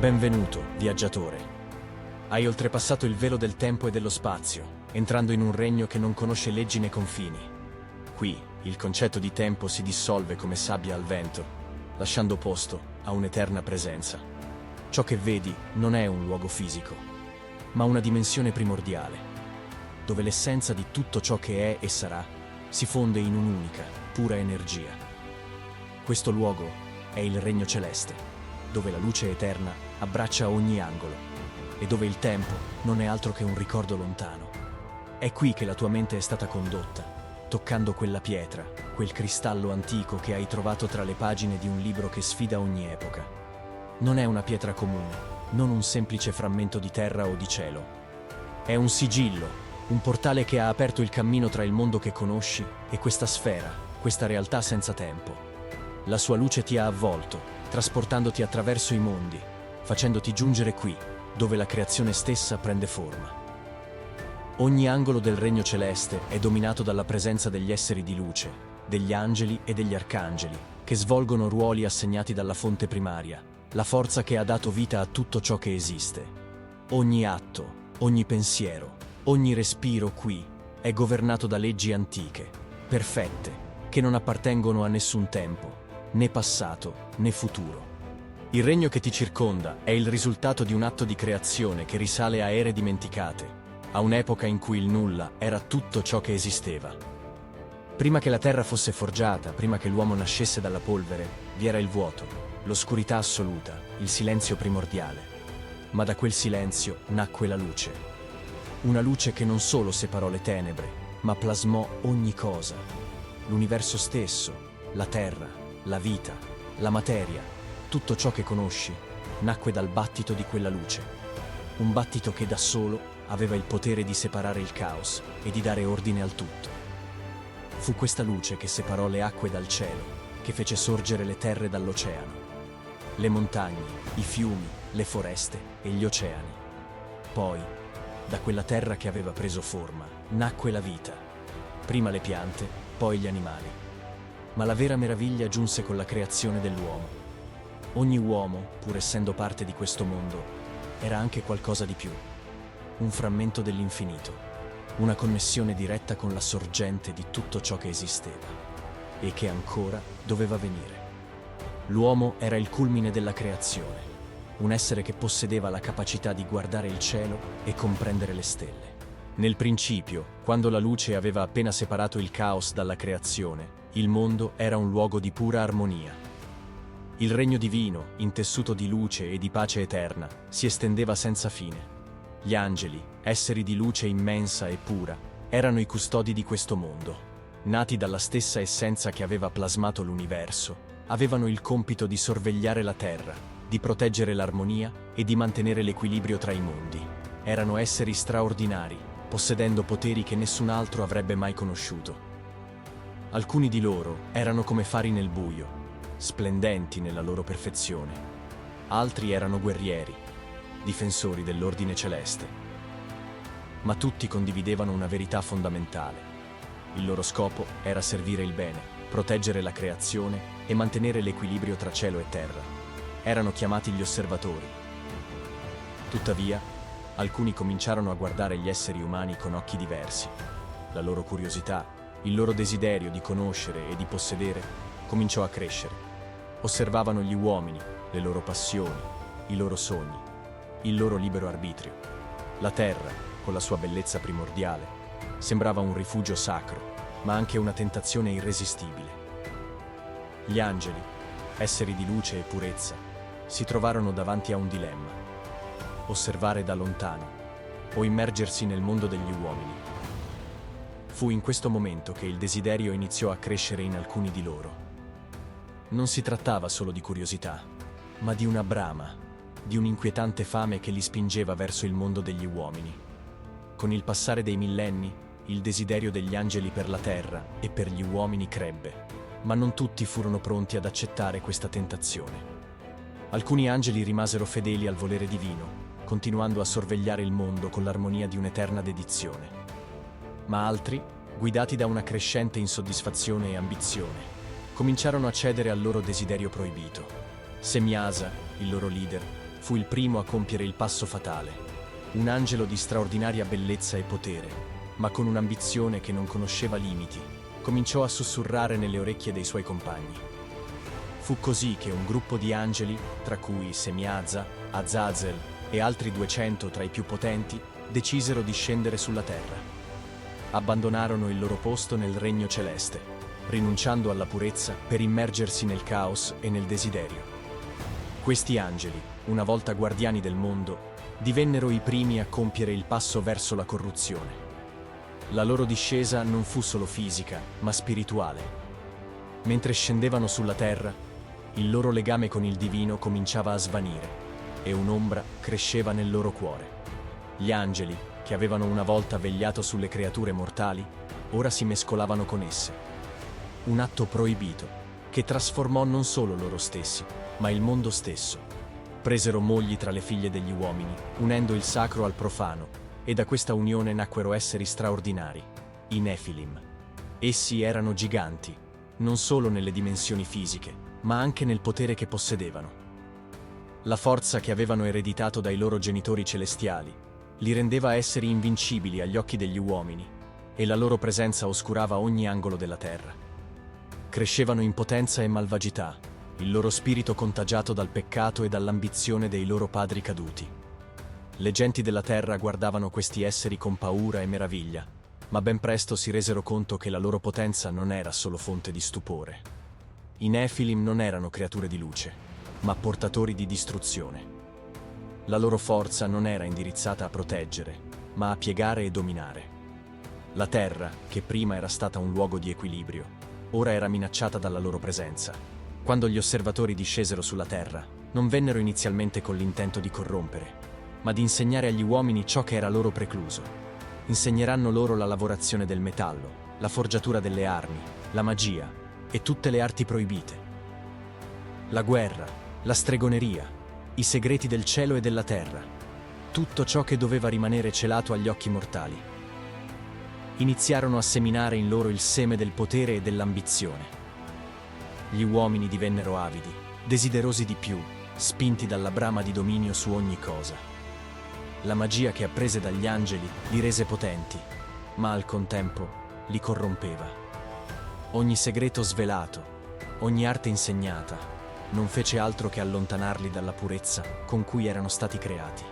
Benvenuto, viaggiatore. Hai oltrepassato il velo del tempo e dello spazio, entrando in un regno che non conosce leggi né confini. Qui, il concetto di tempo si dissolve come sabbia al vento, lasciando posto a un'eterna presenza. Ciò che vedi non è un luogo fisico, ma una dimensione primordiale, dove l'essenza di tutto ciò che è e sarà si fonde in un'unica, pura energia. Questo luogo è il Regno Celeste, dove la luce eterna abbraccia ogni angolo e dove il tempo non è altro che un ricordo lontano. È qui che la tua mente è stata condotta, toccando quella pietra, quel cristallo antico che hai trovato tra le pagine di un libro che sfida ogni epoca. Non è una pietra comune, non un semplice frammento di terra o di cielo. È un sigillo, un portale che ha aperto il cammino tra il mondo che conosci e questa sfera, questa realtà senza tempo. La sua luce ti ha avvolto, trasportandoti attraverso i mondi, facendoti giungere qui, dove la creazione stessa prende forma. Ogni angolo del Regno Celeste è dominato dalla presenza degli esseri di luce, degli angeli e degli arcangeli, che svolgono ruoli assegnati dalla fonte primaria, la forza che ha dato vita a tutto ciò che esiste. Ogni atto, ogni pensiero, ogni respiro qui è governato da leggi antiche, perfette, che non appartengono a nessun tempo, né passato né futuro. Il regno che ti circonda è il risultato di un atto di creazione che risale a ere dimenticate, a un'epoca in cui il nulla era tutto ciò che esisteva. Prima che la terra fosse forgiata, prima che l'uomo nascesse dalla polvere, vi era il vuoto, l'oscurità assoluta, il silenzio primordiale. Ma da quel silenzio nacque la luce. Una luce che non solo separò le tenebre, ma plasmò ogni cosa. L'universo stesso, la terra, la vita, la materia, tutto ciò che conosci, nacque dal battito di quella luce. Un battito che da solo aveva il potere di separare il caos e di dare ordine al tutto. Fu questa luce che separò le acque dal cielo, che fece sorgere le terre dall'oceano, le montagne, i fiumi, le foreste e gli oceani. Poi, da quella terra che aveva preso forma, nacque la vita. Prima le piante, poi gli animali. Ma la vera meraviglia giunse con la creazione dell'uomo. Ogni uomo, pur essendo parte di questo mondo, era anche qualcosa di più. Un frammento dell'infinito, una connessione diretta con la sorgente di tutto ciò che esisteva e che ancora doveva venire. L'uomo era il culmine della creazione, un essere che possedeva la capacità di guardare il cielo e comprendere le stelle. Nel principio, quando la luce aveva appena separato il caos dalla creazione, il mondo era un luogo di pura armonia. Il regno divino, intessuto di luce e di pace eterna, si estendeva senza fine. Gli angeli, esseri di luce immensa e pura, erano i custodi di questo mondo. Nati dalla stessa essenza che aveva plasmato l'universo, avevano il compito di sorvegliare la terra, di proteggere l'armonia e di mantenere l'equilibrio tra i mondi. Erano esseri straordinari, possedendo poteri che nessun altro avrebbe mai conosciuto. Alcuni di loro erano come fari nel buio, splendenti nella loro perfezione. Altri erano guerrieri, difensori dell'ordine celeste. Ma tutti condividevano una verità fondamentale. Il loro scopo era servire il bene, proteggere la creazione e mantenere l'equilibrio tra cielo e terra. Erano chiamati gli osservatori. Tuttavia, alcuni cominciarono a guardare gli esseri umani con occhi diversi. La loro curiosità, il loro desiderio di conoscere e di possedere cominciò a crescere. Osservavano gli uomini, le loro passioni, i loro sogni, il loro libero arbitrio. La terra, con la sua bellezza primordiale, sembrava un rifugio sacro, ma anche una tentazione irresistibile. Gli angeli, esseri di luce e purezza, si trovarono davanti a un dilemma: osservare da lontano o immergersi nel mondo degli uomini. Fu in questo momento che il desiderio iniziò a crescere in alcuni di loro. Non si trattava solo di curiosità, ma di una brama, di un'inquietante fame che li spingeva verso il mondo degli uomini. Con il passare dei millenni, il desiderio degli angeli per la terra e per gli uomini crebbe, ma non tutti furono pronti ad accettare questa tentazione. Alcuni angeli rimasero fedeli al volere divino, continuando a sorvegliare il mondo con l'armonia di un'eterna dedizione. Ma altri, guidati da una crescente insoddisfazione e ambizione, cominciarono a cedere al loro desiderio proibito. Semjasa, il loro leader, fu il primo a compiere il passo fatale. Un angelo di straordinaria bellezza e potere, ma con un'ambizione che non conosceva limiti, cominciò a sussurrare nelle orecchie dei suoi compagni. Fu così che un gruppo di angeli, tra cui Semiazza, Azazel e altri 200 tra i più potenti, decisero di scendere sulla terra. Abbandonarono il loro posto nel regno celeste, rinunciando alla purezza per immergersi nel caos e nel desiderio. Questi angeli, una volta guardiani del mondo, divennero i primi a compiere il passo verso la corruzione. La loro discesa non fu solo fisica, ma spirituale. Mentre scendevano sulla terra, il loro legame con il divino cominciava a svanire e un'ombra cresceva nel loro cuore. Gli angeli, che avevano una volta vegliato sulle creature mortali, ora si mescolavano con esse. Un atto proibito, che trasformò non solo loro stessi, ma il mondo stesso. Presero mogli tra le figlie degli uomini, unendo il sacro al profano, e da questa unione nacquero esseri straordinari, i Nefilim. Essi erano giganti, non solo nelle dimensioni fisiche, ma anche nel potere che possedevano. La forza che avevano ereditato dai loro genitori celestiali li rendeva esseri invincibili agli occhi degli uomini, e la loro presenza oscurava ogni angolo della terra. Crescevano in potenza e malvagità, il loro spirito contagiato dal peccato e dall'ambizione dei loro padri caduti. Le genti della terra guardavano questi esseri con paura e meraviglia, ma ben presto si resero conto che la loro potenza non era solo fonte di stupore. I Nefilim non erano creature di luce, ma portatori di distruzione. La loro forza non era indirizzata a proteggere, ma a piegare e dominare. La terra, che prima era stata un luogo di equilibrio, ora era minacciata dalla loro presenza. Quando gli osservatori discesero sulla terra, non vennero inizialmente con l'intento di corrompere, ma di insegnare agli uomini ciò che era loro precluso. Insegneranno loro la lavorazione del metallo, la forgiatura delle armi, la magia e tutte le arti proibite. La guerra, la stregoneria, i segreti del cielo e della terra, tutto ciò che doveva rimanere celato agli occhi mortali. Iniziarono a seminare in loro il seme del potere e dell'ambizione. Gli uomini divennero avidi, desiderosi di più, spinti dalla brama di dominio su ogni cosa. La magia che apprese dagli angeli li rese potenti, ma al contempo li corrompeva. Ogni segreto svelato, ogni arte insegnata, non fece altro che allontanarli dalla purezza con cui erano stati creati.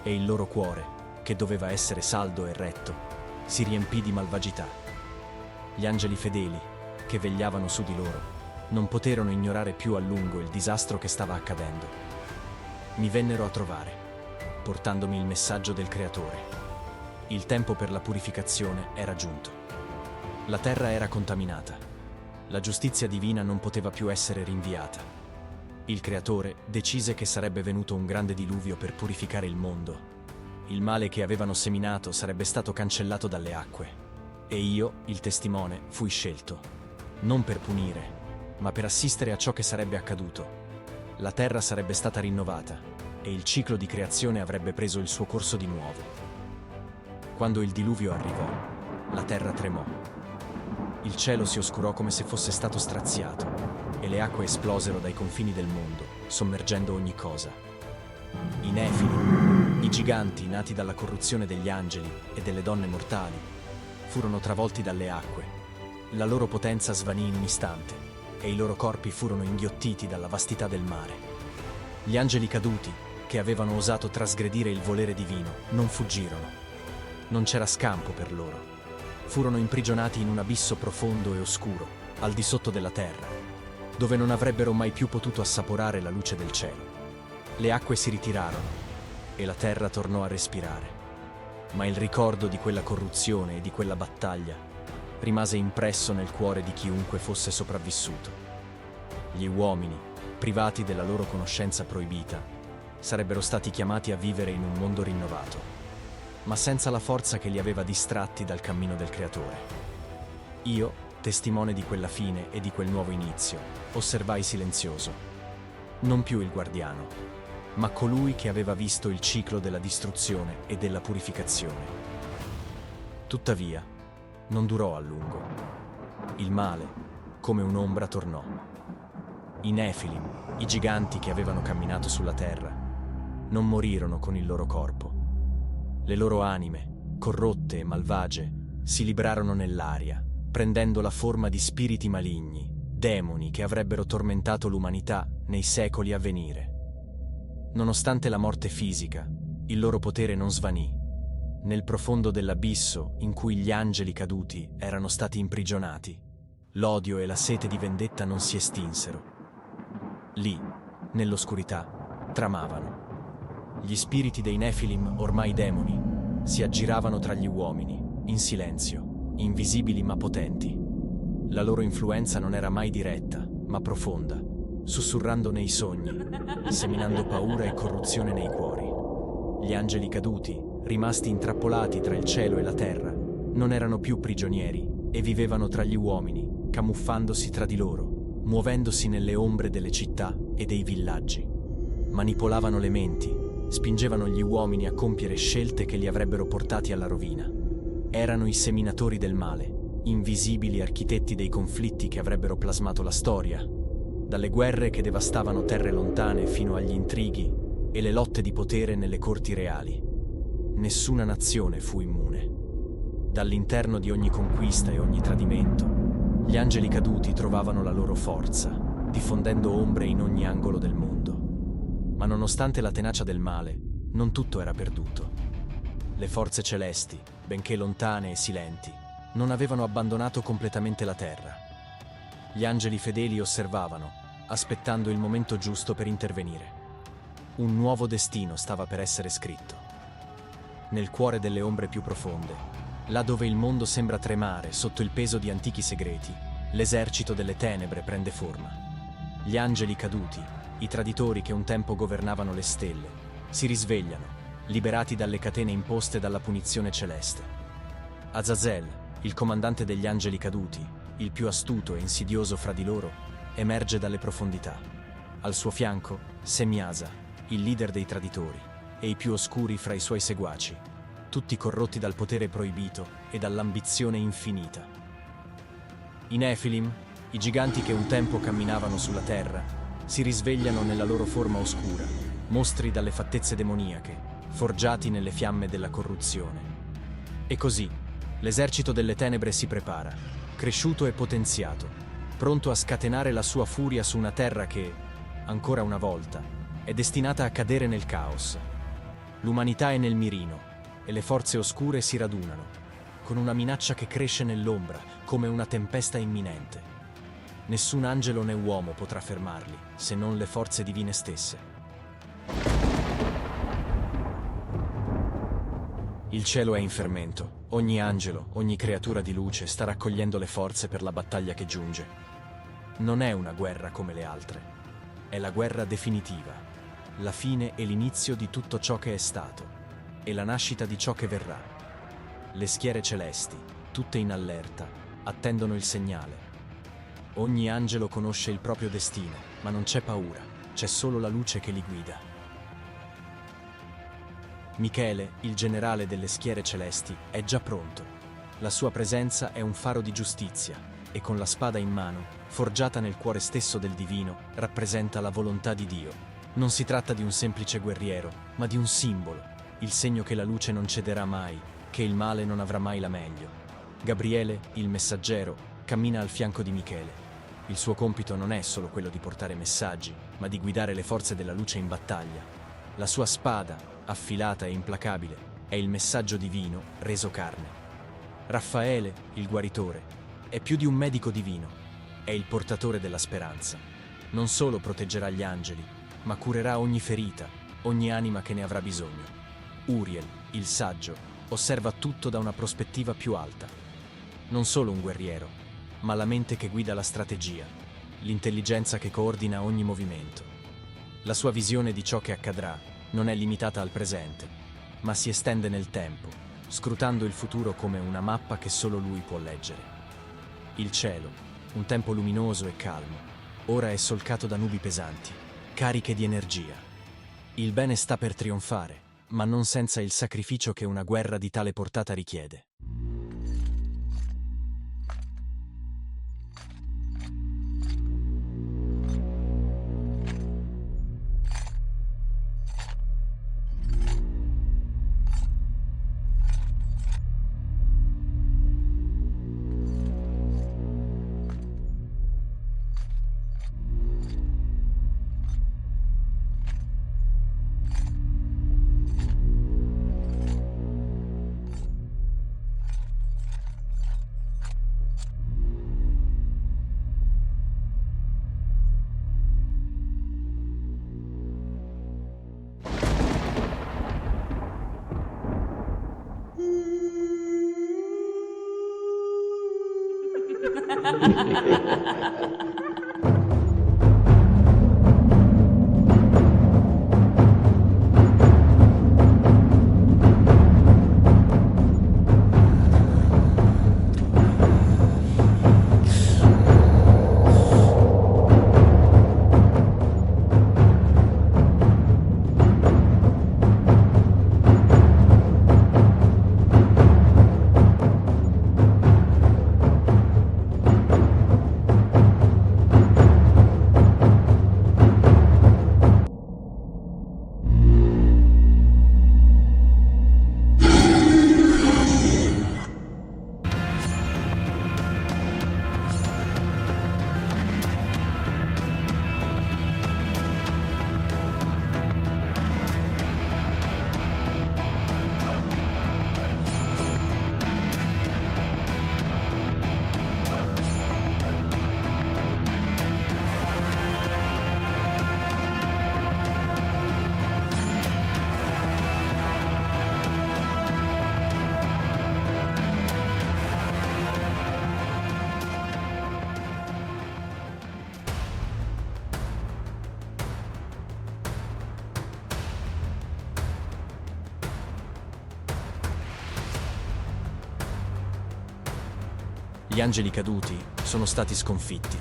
E il loro cuore, che doveva essere saldo e retto, si riempì di malvagità. Gli angeli fedeli, che vegliavano su di loro, non poterono ignorare più a lungo il disastro che stava accadendo. Mi vennero a trovare, portandomi il messaggio del Creatore. Il tempo per la purificazione era giunto. La terra era contaminata. La giustizia divina non poteva più essere rinviata. Il Creatore decise che sarebbe venuto un grande diluvio per purificare il mondo. Il male che avevano seminato sarebbe stato cancellato dalle acque. E io, il testimone, fui scelto, non per punire, ma per assistere a ciò che sarebbe accaduto. La terra sarebbe stata rinnovata e il ciclo di creazione avrebbe preso il suo corso di nuovo. Quando il diluvio arrivò, la terra tremò. Il cielo si oscurò come se fosse stato straziato e le acque esplosero dai confini del mondo, sommergendo ogni cosa. I Nefilim, i giganti nati dalla corruzione degli angeli e delle donne mortali, furono travolti dalle acque. La loro potenza svanì in un istante e i loro corpi furono inghiottiti dalla vastità del mare. Gli angeli caduti, che avevano osato trasgredire il volere divino, non fuggirono. Non c'era scampo per loro. Furono imprigionati in un abisso profondo e oscuro, al di sotto della terra, dove non avrebbero mai più potuto assaporare la luce del cielo. Le acque si ritirarono e la terra tornò a respirare. Ma il ricordo di quella corruzione e di quella battaglia rimase impresso nel cuore di chiunque fosse sopravvissuto. Gli uomini, privati della loro conoscenza proibita, sarebbero stati chiamati a vivere in un mondo rinnovato, ma senza la forza che li aveva distratti dal cammino del Creatore. Io, testimone di quella fine e di quel nuovo inizio, osservai silenzioso, non più il guardiano, ma colui che aveva visto il ciclo della distruzione e della purificazione. Tuttavia, non durò a lungo. Il male, come un'ombra, tornò. I Nefilim, i giganti che avevano camminato sulla terra, non morirono con il loro corpo. Le loro anime, corrotte e malvagie, si librarono nell'aria, prendendo la forma di spiriti maligni, demoni che avrebbero tormentato l'umanità nei secoli a venire. Nonostante la morte fisica, il loro potere non svanì. Nel profondo dell'abisso in cui gli angeli caduti erano stati imprigionati, l'odio e la sete di vendetta non si estinsero. Lì, nell'oscurità, tramavano. Gli spiriti dei Nefilim, ormai demoni, si aggiravano tra gli uomini, in silenzio, invisibili ma potenti. La loro influenza non era mai diretta, ma profonda, sussurrando nei sogni, seminando paura e corruzione nei cuori. Gli angeli caduti, rimasti intrappolati tra il cielo e la terra, non erano più prigionieri e vivevano tra gli uomini, camuffandosi tra di loro, muovendosi nelle ombre delle città e dei villaggi. Manipolavano le menti, spingevano gli uomini a compiere scelte che li avrebbero portati alla rovina. Erano i seminatori del male, invisibili architetti dei conflitti che avrebbero plasmato la storia, dalle guerre che devastavano terre lontane fino agli intrighi e le lotte di potere nelle corti reali. Nessuna nazione fu immune. Dall'interno di ogni conquista e ogni tradimento, gli angeli caduti trovavano la loro forza, diffondendo ombre in ogni angolo del mondo. Ma nonostante la tenacia del male, non tutto era perduto. Le forze celesti, benché lontane e silenti, non avevano abbandonato completamente la terra. Gli angeli fedeli osservavano, aspettando il momento giusto per intervenire. Un nuovo destino stava per essere scritto. Nel cuore delle ombre più profonde, là dove il mondo sembra tremare sotto il peso di antichi segreti, l'esercito delle tenebre prende forma. Gli angeli caduti, i traditori che un tempo governavano le stelle, si risvegliano, liberati dalle catene imposte dalla punizione celeste. Azazel, il comandante degli angeli caduti, il più astuto e insidioso fra di loro, emerge dalle profondità. Al suo fianco, Semiasa, il leader dei traditori, e i più oscuri fra i suoi seguaci, tutti corrotti dal potere proibito e dall'ambizione infinita. I Nefilim, i giganti che un tempo camminavano sulla terra, si risvegliano nella loro forma oscura, mostri dalle fattezze demoniache, forgiati nelle fiamme della corruzione. E così, l'esercito delle tenebre si prepara, cresciuto e potenziato, pronto a scatenare la sua furia su una terra che, ancora una volta, è destinata a cadere nel caos. L'umanità è nel mirino e le forze oscure si radunano, con una minaccia che cresce nell'ombra come una tempesta imminente. Nessun angelo né uomo potrà fermarli, se non le forze divine stesse. Il cielo è in fermento. Ogni angelo, ogni creatura di luce sta raccogliendo le forze per la battaglia che giunge. Non è una guerra come le altre. È la guerra definitiva. La fine e l'inizio di tutto ciò che è stato, e la nascita di ciò che verrà. Le schiere celesti, tutte in allerta, attendono il segnale. Ogni angelo conosce il proprio destino, ma non c'è paura, c'è solo la luce che li guida. Michele, il generale delle schiere celesti, è già pronto. La sua presenza è un faro di giustizia, e con la spada in mano, forgiata nel cuore stesso del divino, rappresenta la volontà di Dio. Non si tratta di un semplice guerriero, ma di un simbolo, il segno che la luce non cederà mai, che il male non avrà mai la meglio. Gabriele, il messaggero, cammina al fianco di Michele. Il suo compito non è solo quello di portare messaggi, ma di guidare le forze della luce in battaglia. La sua spada, affilata e implacabile, è il messaggio divino reso carne. Raffaele, il guaritore, è più di un medico divino, è il portatore della speranza. Non solo proteggerà gli angeli, ma curerà ogni ferita, ogni anima che ne avrà bisogno. Uriel, il saggio, osserva tutto da una prospettiva più alta. Non solo un guerriero, ma la mente che guida la strategia, l'intelligenza che coordina ogni movimento. La sua visione di ciò che accadrà non è limitata al presente, ma si estende nel tempo, scrutando il futuro come una mappa che solo lui può leggere. Il cielo, un tempo luminoso e calmo, ora è solcato da nubi pesanti, cariche di energia. Il bene sta per trionfare, ma non senza il sacrificio che una guerra di tale portata richiede. Gli angeli caduti sono stati sconfitti.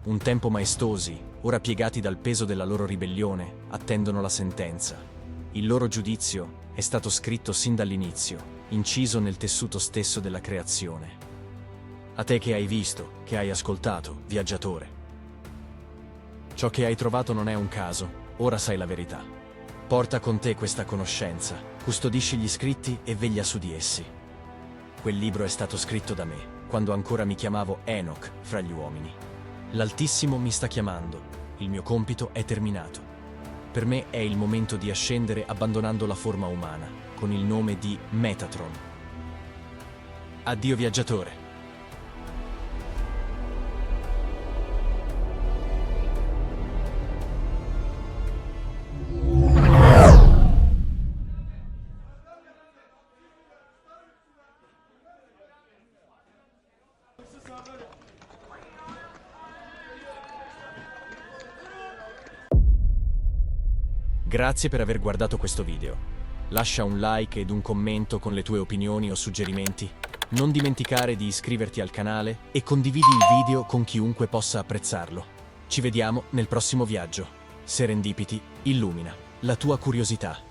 Un tempo maestosi, ora piegati dal peso della loro ribellione, attendono la sentenza. Il loro giudizio è stato scritto sin dall'inizio, inciso nel tessuto stesso della creazione. A te che hai visto, che hai ascoltato, viaggiatore. Ciò che hai trovato non è un caso, ora sai la verità. Porta con te questa conoscenza, custodisci gli scritti e veglia su di essi. Quel libro è stato scritto da me, quando ancora mi chiamavo Enoch fra gli uomini. L'Altissimo mi sta chiamando, il mio compito è terminato. Per me è il momento di ascendere abbandonando la forma umana, con il nome di Metatron. Addio viaggiatore. Grazie per aver guardato questo video. Lascia un like ed un commento con le tue opinioni o suggerimenti. Non dimenticare di iscriverti al canale e condividi il video con chiunque possa apprezzarlo. Ci vediamo nel prossimo viaggio. Serendipity illumina la tua curiosità.